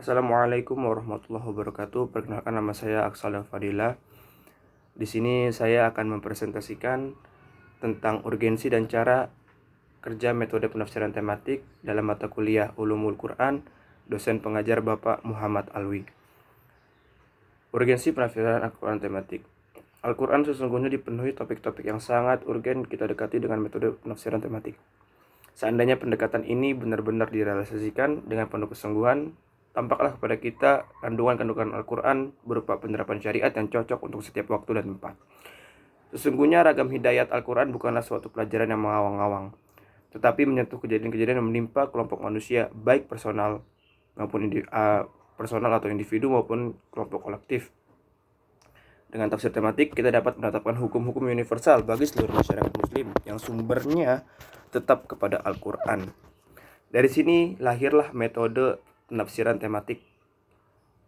Assalamualaikum warahmatullahi wabarakatuh. Perkenalkan, nama saya Aksal Fadila. Di sini saya akan mempresentasikan tentang urgensi dan cara kerja metode penafsiran tematik dalam mata kuliah Ulumul Quran, dosen pengajar Bapak Muhammad Alwi. Urgensi penafsiran Al-Quran tematik. Al-Quran sesungguhnya dipenuhi topik-topik yang sangat urgen kita dekati dengan metode penafsiran tematik. Seandainya pendekatan ini benar-benar direalisasikan dengan penuh kesungguhan, tampaklah kepada kita kandungan-kandungan Al-Quran berupa penerapan syariat yang cocok untuk setiap waktu dan tempat. Sesungguhnya ragam hidayat Al-Quran bukanlah suatu pelajaran yang mengawang-awang, tetapi menyentuh kejadian-kejadian yang menimpa kelompok manusia, baik personal atau individu maupun kelompok kolektif. Dengan tafsir tematik, kita dapat menetapkan hukum-hukum universal bagi seluruh masyarakat muslim yang sumbernya tetap kepada Al-Quran. Dari sini lahirlah metode penafsiran tematik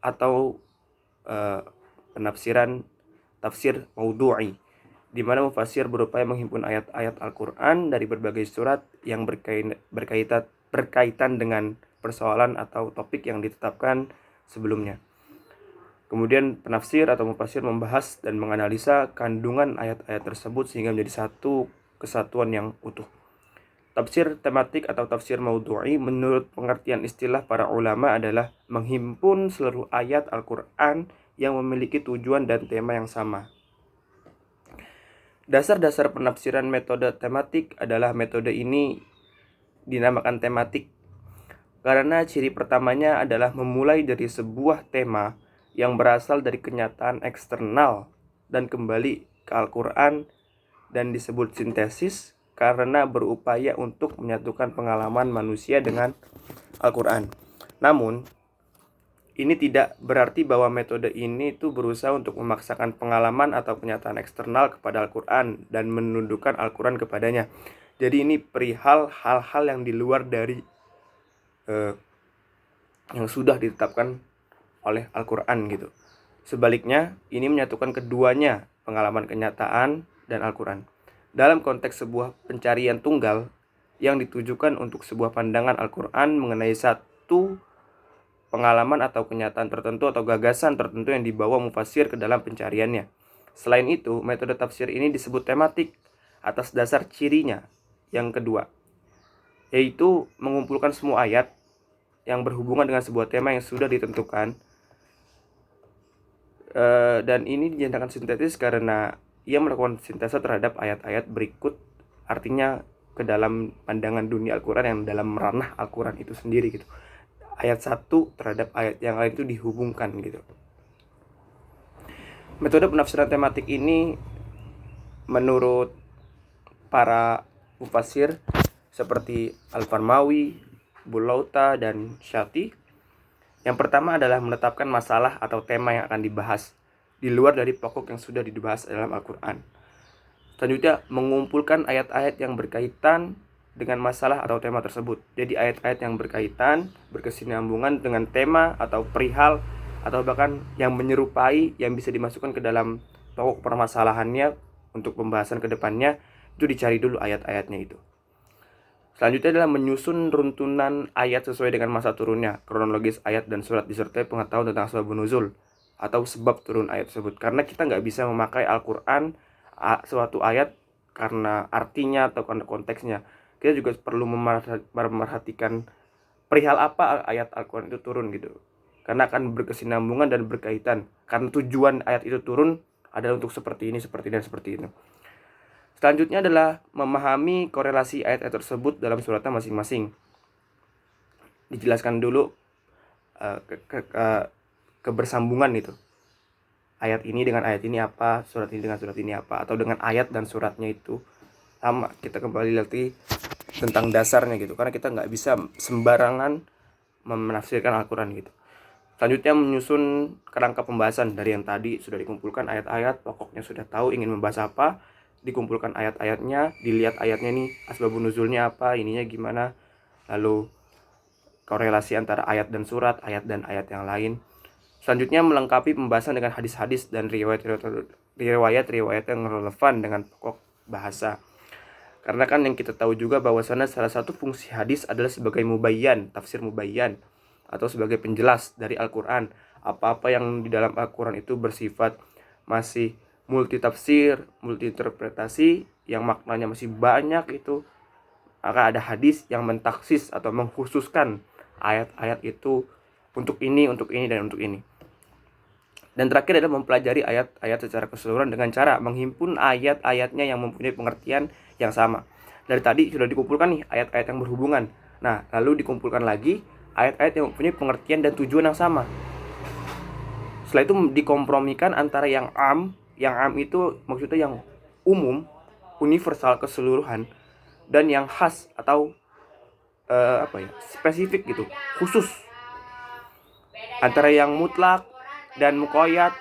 atau tafsir maudhu'i, di mana mufasir berupaya menghimpun ayat-ayat Al-Quran dari berbagai surat yang berkaitan dengan persoalan atau topik yang ditetapkan sebelumnya. Kemudian penafsir atau mufasir membahas dan menganalisa kandungan ayat-ayat tersebut sehingga menjadi satu kesatuan yang utuh. Tafsir tematik atau tafsir maudhu'i menurut pengertian istilah para ulama adalah menghimpun seluruh ayat Al-Quran yang memiliki tujuan dan tema yang sama. Dasar-dasar penafsiran metode tematik adalah metode ini dinamakan tematik karena ciri pertamanya adalah memulai dari sebuah tema yang berasal dari kenyataan eksternal dan kembali ke Al-Quran, dan disebut sintesis karena berupaya untuk menyatukan pengalaman manusia dengan Al-Quran. Namun, ini tidak berarti bahwa metode ini tuh berusaha untuk memaksakan pengalaman atau kenyataan eksternal kepada Al-Quran dan menundukkan Al-Quran kepadanya. Jadi ini perihal hal-hal yang di luar dari yang sudah ditetapkan oleh Al-Quran gitu. Sebaliknya, ini menyatukan keduanya, pengalaman kenyataan dan Al-Quran, dalam konteks sebuah pencarian tunggal yang ditujukan untuk sebuah pandangan Al-Quran mengenai satu pengalaman atau kenyataan tertentu atau gagasan tertentu yang dibawa mufasir ke dalam pencariannya. Selain itu, metode tafsir ini disebut tematik atas dasar cirinya yang kedua, yaitu mengumpulkan semua ayat yang berhubungan dengan sebuah tema yang sudah ditentukan. Dan ini dinyatakan sintetis karena ia melakukan sintesa terhadap ayat-ayat berikut, artinya ke dalam pandangan dunia Al-Quran yang dalam ranah Al-Quran itu sendiri gitu. Ayat satu terhadap ayat yang lain itu dihubungkan gitu. Metode penafsiran tematik ini menurut para mufasir seperti Al-Farmawi, Bulauta, dan Syati, yang pertama adalah menetapkan masalah atau tema yang akan dibahas di luar dari pokok yang sudah dibahas dalam Al-Quran. Selanjutnya, mengumpulkan ayat-ayat yang berkaitan dengan masalah atau tema tersebut. Jadi ayat-ayat yang berkaitan, berkesinambungan dengan tema atau perihal, atau bahkan yang menyerupai, yang bisa dimasukkan ke dalam pokok permasalahannya untuk pembahasan ke depannya, itu dicari dulu ayat-ayatnya itu. Selanjutnya adalah menyusun runtunan ayat sesuai dengan masa turunnya, kronologis ayat dan surat, disertai pengetahuan tentang sebab nuzul atau sebab turun ayat tersebut. Karena kita nggak bisa memakai Al-Quran suatu ayat karena artinya atau karena konteksnya. Kita juga perlu memerhatikan perihal apa ayat Al-Quran itu turun gitu. Karena akan berkesinambungan dan berkaitan. Karena tujuan ayat itu turun adalah untuk seperti ini, seperti dan seperti itu. Selanjutnya adalah memahami korelasi ayat-ayat tersebut dalam suratnya masing-masing. Dijelaskan dulu kebersambungan itu. Ayat ini dengan ayat ini apa, surat ini dengan surat ini apa, atau dengan ayat dan suratnya itu sama. Kita kembali lagi tentang dasarnya gitu, karena kita nggak bisa sembarangan menafsirkan Al-Quran gitu. Selanjutnya menyusun kerangka pembahasan dari yang tadi sudah dikumpulkan ayat-ayat, pokoknya sudah tahu ingin membahas apa, dikumpulkan ayat-ayatnya, dilihat ayatnya nih asbabun nuzulnya apa, ininya gimana, lalu korelasi antara ayat dan surat, ayat dan ayat yang lain. Selanjutnya melengkapi pembahasan dengan hadis-hadis dan riwayat-riwayat yang relevan dengan pokok bahasa. Karena kan yang kita tahu juga bahwasanya salah satu fungsi hadis adalah sebagai mubayyan, tafsir mubayyan. atau sebagai penjelas dari Al-Quran. Apa-apa yang di dalam Al-Quran itu bersifat masih multi tafsir, multi interpretasi, yang maknanya masih banyak itu, maka ada hadis yang mentaksis atau mengkhususkan ayat-ayat itu untuk ini, dan untuk ini. Dan terakhir adalah mempelajari ayat-ayat secara keseluruhan dengan cara menghimpun ayat-ayatnya yang mempunyai pengertian yang sama. Dari tadi sudah dikumpulkan nih ayat-ayat yang berhubungan. Nah, lalu dikumpulkan lagi ayat-ayat yang mempunyai pengertian dan tujuan yang sama. Setelah itu dikompromikan antara yang am itu maksudnya yang umum, universal, keseluruhan, dan yang khas atau spesifik gitu, khusus. Antara yang mutlak dan muqayyad.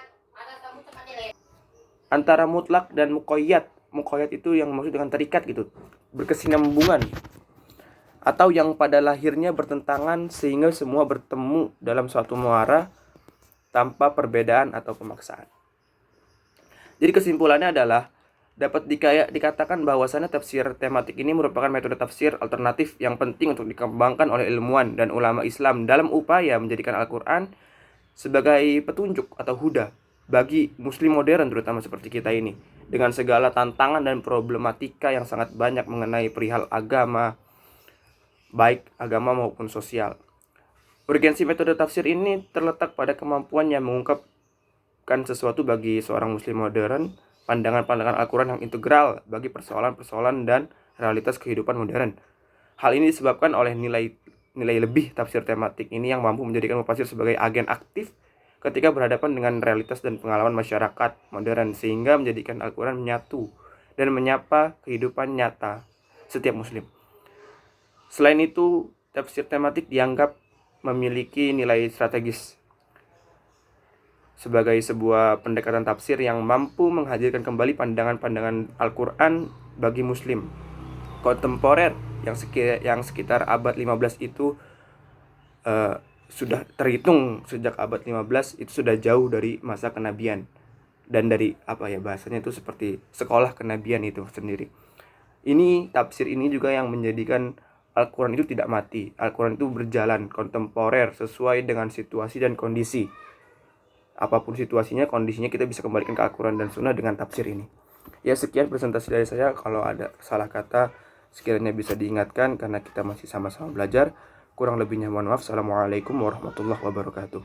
Antara mutlak dan muqayyad. Muqayyad itu yang maksud dengan terikat gitu, berkesinambungan. Atau yang pada lahirnya bertentangan sehingga semua bertemu dalam suatu muara tanpa perbedaan atau pemaksaan. Jadi kesimpulannya adalah dapat dikatakan bahwasannya tafsir tematik ini merupakan metode tafsir alternatif yang penting untuk dikembangkan oleh ilmuwan dan ulama Islam dalam upaya menjadikan Al-Quran sebagai petunjuk atau huda bagi muslim modern, terutama seperti kita ini, dengan segala tantangan dan problematika yang sangat banyak mengenai perihal agama, baik agama maupun sosial. Urgensi metode tafsir ini terletak pada kemampuannya mengungkapkan sesuatu bagi seorang muslim modern, pandangan-pandangan Al-Quran yang integral bagi persoalan-persoalan dan realitas kehidupan modern. Hal ini disebabkan oleh nilai lebih tafsir tematik ini yang mampu menjadikan mufasir sebagai agen aktif ketika berhadapan dengan realitas dan pengalaman masyarakat modern, sehingga menjadikan Al-Quran menyatu dan menyapa kehidupan nyata setiap muslim. Selain itu, tafsir tematik dianggap memiliki nilai strategis sebagai sebuah pendekatan tafsir yang mampu menghadirkan kembali pandangan-pandangan Al-Quran bagi muslim kontemporer yang sekitar abad 15 itu sudah terhitung sejak abad 15 itu sudah jauh dari masa kenabian dan dari bahasanya itu seperti sekolah kenabian itu sendiri. Ini tafsir ini juga yang menjadikan Al-Quran itu tidak mati. Al-Quran itu berjalan kontemporer sesuai dengan situasi dan kondisi. Apapun situasinya, kondisinya, kita bisa kembalikan ke Al-Quran dan Sunnah dengan tafsir ini. Ya, sekian presentasi dari saya. Kalau ada salah kata, sekiranya bisa diingatkan karena kita masih sama-sama belajar. Kurang lebihnya mohon maaf. Assalamualaikum warahmatullahi wabarakatuh.